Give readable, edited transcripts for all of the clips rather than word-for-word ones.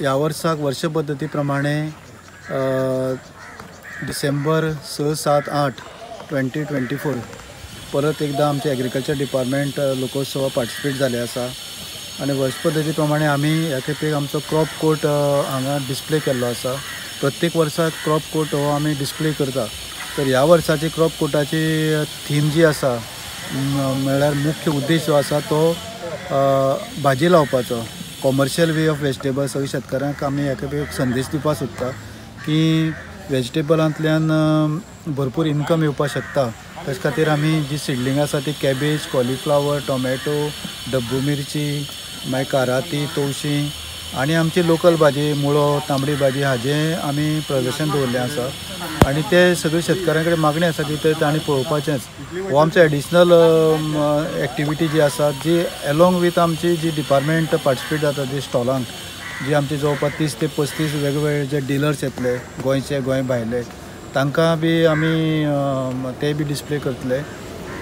ह्या वर्साक वर्ष पद्धती प्रमाणे डिसेंबर 6, 7, 8, 2024 परत एकदा आमचे एग्रीकल्चर डिपार्टमेंट लोकोत्सवा पार्टिसिपेट जाले आसा आणि वर्ष पद्धती प्रमाणे आमी ह्या खेपेक आमचो क्रॉप कोट हांगा डिस्प्ले केल्लो आसा। प्रत्येक वर्साक क्रॉप कोट हो आमी डिस्प्ले करता। तर ह्या वर्साची क्रॉप कोटाची थीम जी आसा म्हळ्यार मुख्य उद्देश जो आसा तो भाजी लावपाचो, कॉमर्शियल वे ऑफ वेजिटेबल। सगळे शेतकऱ्यांक आमी ह्या खेपेक संदेश दिवपाक सोदता की वेजिटेबलांतल्यान भरपूर इनकम येवपाक शकता। तेच खातीर आमी जी सिडलिंग आसा ती कॅबेज, कॉलीफ्लावर, टोमॅटो, डब्बू मिरची, मागीर काराती, तवशीं आणि आमची लोकल भाजी मुळो, तांबडी भाजी हाजें आमी प्रदर्शन दवरलें आसा आणि ते सगळे शेतकऱ्यां कडेन मागणी आसा की ते तांणी पळोवपाचेंच। हो आमचो एडिशनल एक्टिविटी जी आसा जी एलोंग वीथ आमची जी डिपार्टमेंट पार्टिसिपेट जाता जी स्टॉलांक जी आमचे जवळपास 30 ते 35 वेगवेगळे जे डिलर्स येतले गोंयचे गोंय भायले तांकां बी आमी ते बी डिस्प्ले करतले।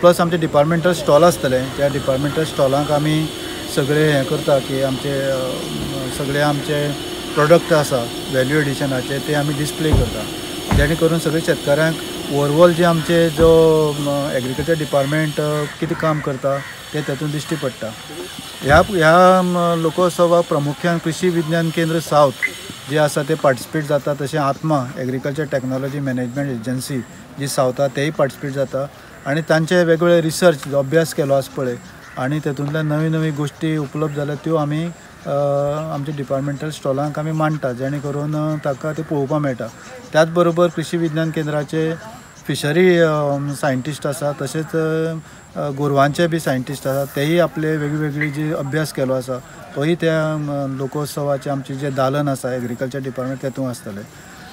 प्लस आमचे डिपार्टमेंटल स्टॉल आसतले, त्या डिपार्टमेंटल स्टॉलांक आमी सगळे हें करता की आमचे सगळे आमचे प्रोडक्ट आसा वॅल्यू एडिशनाचे ते आमी डिस्प्ले करता, जेणे करून सगळे शेतकऱ्यांक ओवरऑल जे आमचे जो एग्रीकल्चर डिपार्टमेंट कितें काम करता ते तातूंत दिश्टी पडटा। ह्या लोकोत्सवाक प्रामुख्यान कृषी विज्ञान केंद्र साउथ जे आसा ते पार्टिसिपेट जाता, तशें आत्मा एग्रीकल्चर टेक्नॉलॉजी मॅनेजमेंट एजन्सी जी सावथा तेय पार्टिसिपेट जाता आणि तांचे वेगवेगळे रिसर्च जो अभ्यास केलो आसा पळय आणि तातूंतल्यान नवी नवी गोश्टी उपलब्ध जाल्यात त्यो आमी आमच्या डिपार्टमेंटल स्टॉलांक आमी मांडटा, जेणे करून ताका ते पळोवपाक मेळटा। त्याच बरोबर कृषी विज्ञान केंद्राचे फिशरी सायंटिस्ट आसा, तशेंच गोरवांचे बी सायंटिस्ट आसा, तेही आपले वेगवेगळी जी अभ्यास केलो आसा तोही त्या लोकोत्सवाचे आमचे जे दालन आसा एग्रीकल्चर डिपार्टमेंट तेतूंत आसतले।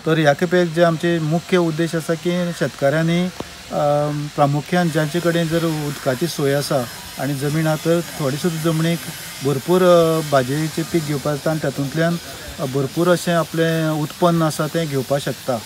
तर ह्या खेपेक जे आमचे मुख्य उद्देश आसा की शेतकऱ्यांनी प्रामुख्यान जांचे कडेन जर उदकाची सोय आसा आणि जमीन आहा तर थोडी सुद्दां जमनीक भरपूर भाजयेचें पीक घेवपाक जाता आणि तातूंतल्यान भरपूर अशें आपलें उत्पन्न आसा तें घेवपाक शकता।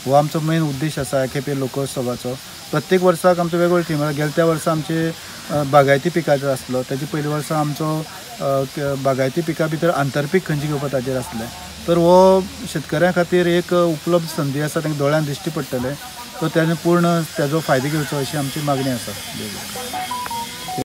हो आमचो मेन उद्देश आसा ह्या खेपे लोकोत्सवाचो। प्रत्येक वर्साक आमचो वेगवेगळो थीम गेल्या त्या वर्सा आमचे बागायती पिकाचेर आसलो, तेजे पयल्या वर्सा आमचो बागायती पिका भितर आंतरपीक खंयची घेवपाक ताचेर आसलें। तर हो शेतकऱ्यां खातीर एक उपलब्ध संदी आसा, तांकां दोळ्यान दिश्टी पडटले, तर तेणे पूर्ण तेजो फायदो घेवचो अशी आमची मागणी आसा।